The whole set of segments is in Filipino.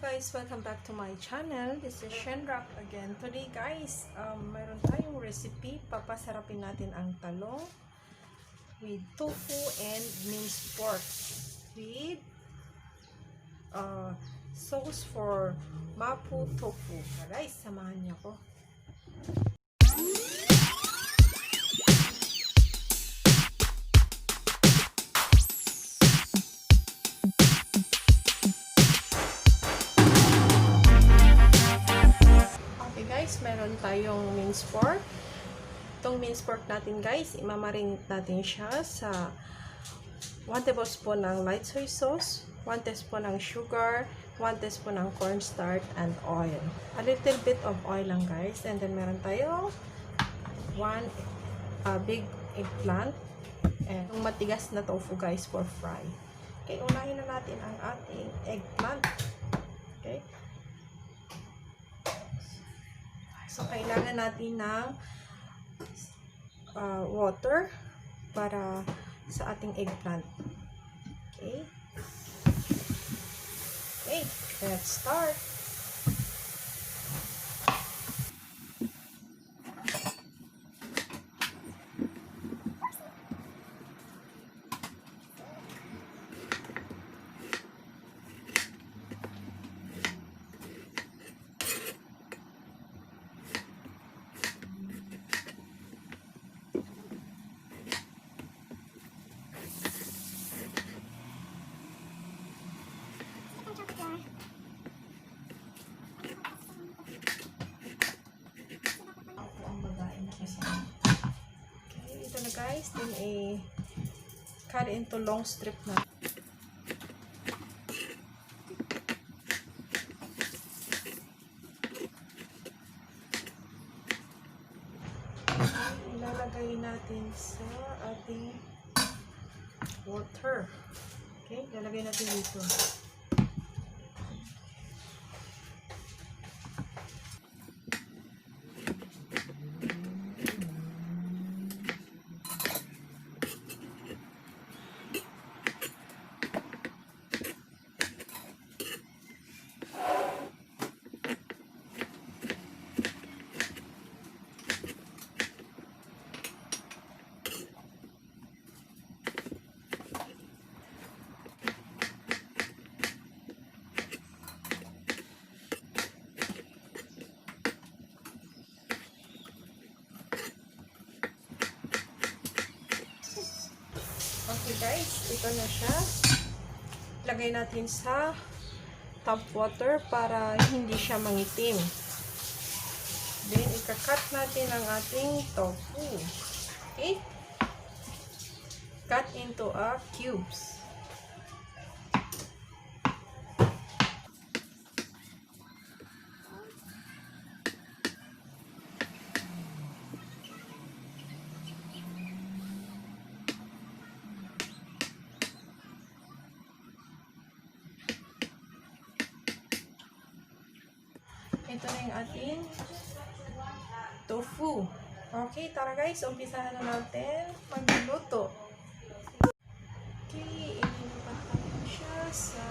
guys, welcome back to my channel. This is Shenrock again. Today guys, mayroon tayong recipe. Papasarapin natin ang talong with tofu and minced pork with sauce for mapo tofu. Guys, samahan niyo ko. Meron tayong minced pork. Itong minced pork natin guys, imamarinate natin siya sa 1 tablespoon ng light soy sauce, 1 teaspoon ng sugar, 1 teaspoon ng cornstarch, and oil. A little bit of oil lang guys. And then meron tayong 1 big eggplant and matigas na tofu guys for fry. Okay, unahin na natin ang ating eggplant. Okay. So, kailangan natin ng water para sa ating eggplant. Okay. Okay, let's start. Guys, then cut into long strip na. Ilalagay natin sa ating water. Okay, ilalagay natin dito. Okay guys, ito na siya. Lagay natin sa tap water para hindi siya mangitim. Then, ika-cut natin ang ating tofu. Okay? Cut into cubes. Ito na yung ating tofu. Okay, tara guys, umpisahan na natin magluluto. Okay, ilipat natin siya sa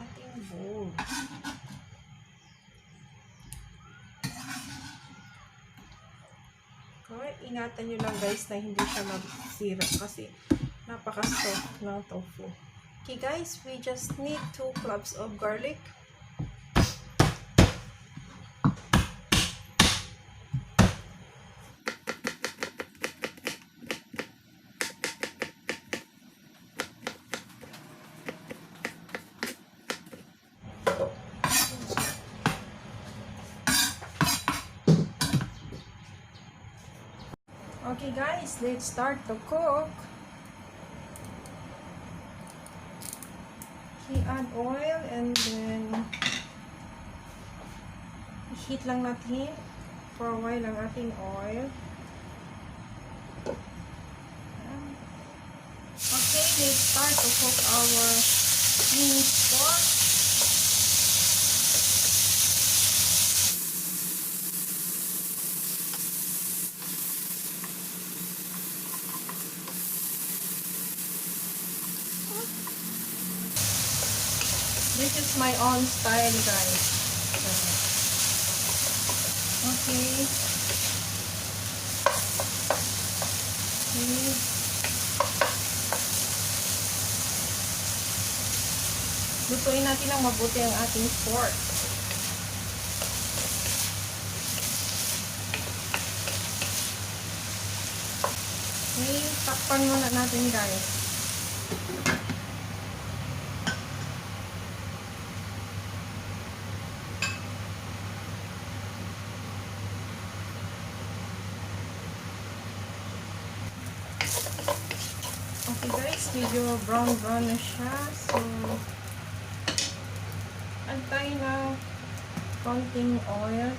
ating bowl. Okay, ingatan nyo lang guys na hindi siya masira kasi napaka-soft ng tofu. Okay guys, we just need 2 cloves of garlic. Okay guys, let's start to cook. Okay, add oil and then heat lang natin for a while ang ating oil. Okay, let's start to cook our minced pork. This is my own style, guys. Okay. Okay. Lutuin natin ng mabuti ang ating pork. Okay, takpan muna natin, guys. Okay guys, medyo brown na siya. So, add tayo ng konting oil.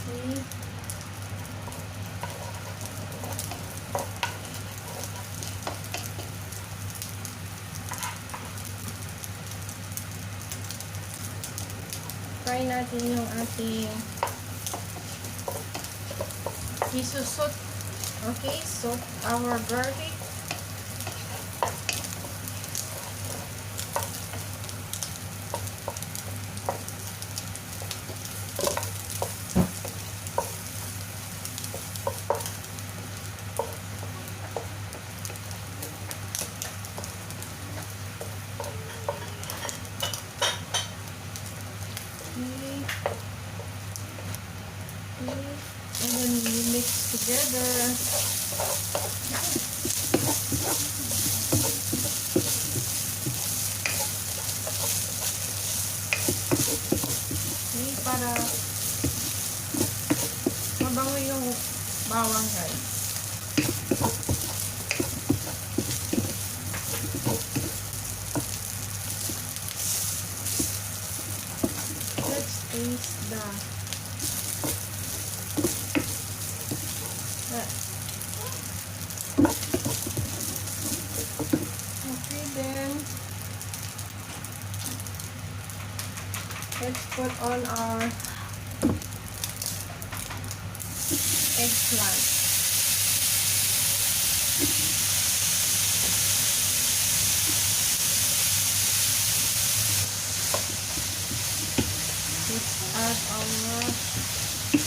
Okay. Try natin yung ating isusot. Okay, so our garlic. And then we mix together. Okay, para mabango yung bawang, guys. Let's taste the okay, then let's put on our eggplant.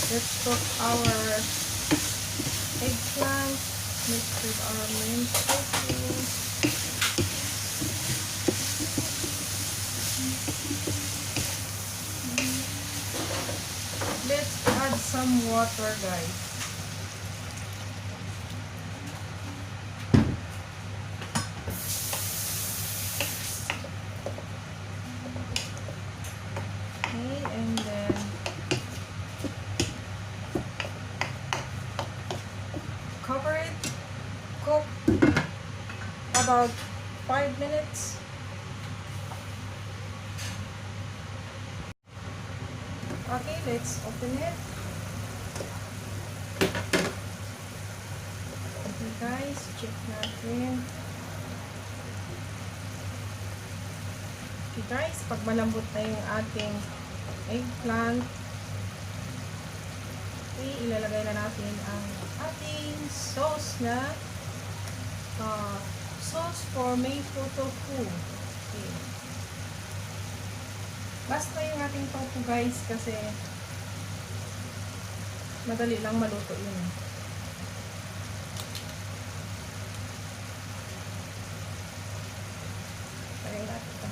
Let's cook our eggplant mixed with our minced tofu. Let's add some water, guys. Okay, and then cover it, cook about 5 minutes. Okay, let's open it. Okay guys, check natin. Okay guys, pag malambot na yung ating eggplant, okay, ilalagay na natin ang ating sauce na sauce for maple tofu. Okay. Basta yung ating tofu guys kasi madali lang maluto yun. Try natin ito.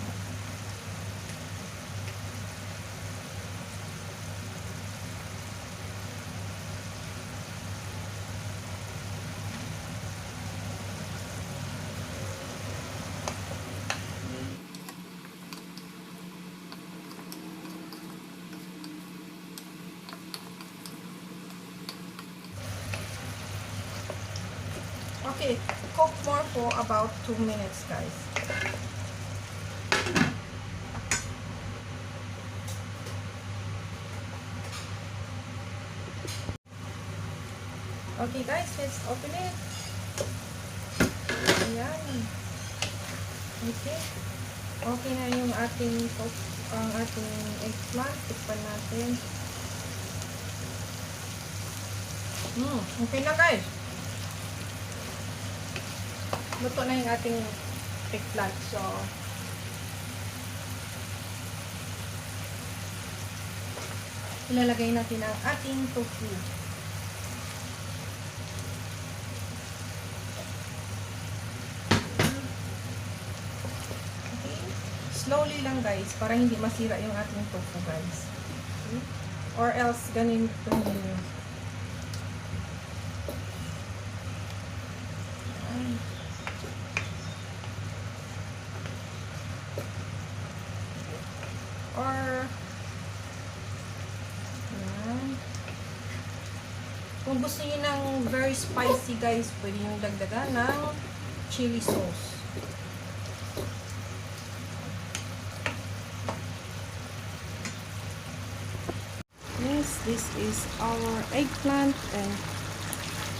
Okay, cook more for about 2 minutes, guys. Okay, guys, let's open it. Ayan. Okay. Okay na yung ating eggplant. Tikpan natin. Okay na, guys. luto na yung ating eggplant. So, ilalagay natin ang ating tofu. Okay. Slowly lang guys, para hindi masira yung ating tofu guys. Okay. Or else, ganito nyo. Or kung gusto niyo ng very spicy guys, pwede nyo dagdagan ng chili sauce. Yes, this is our eggplant and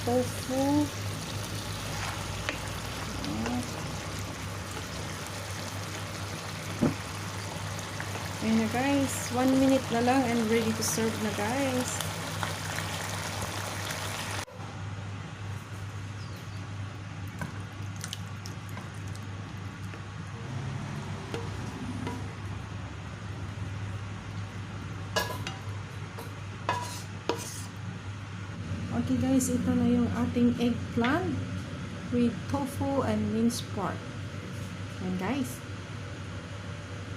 tofu. Ayan na guys, 1 minute na lang and ready to serve na guys. Okay guys, ito na yung ating eggplant with tofu and minced pork. Ayan guys.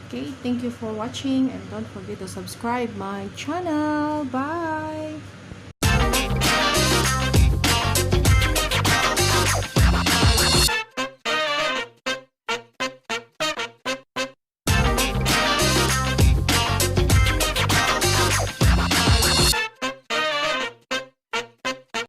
Okay, thank you for watching and don't forget to subscribe my channel. Bye!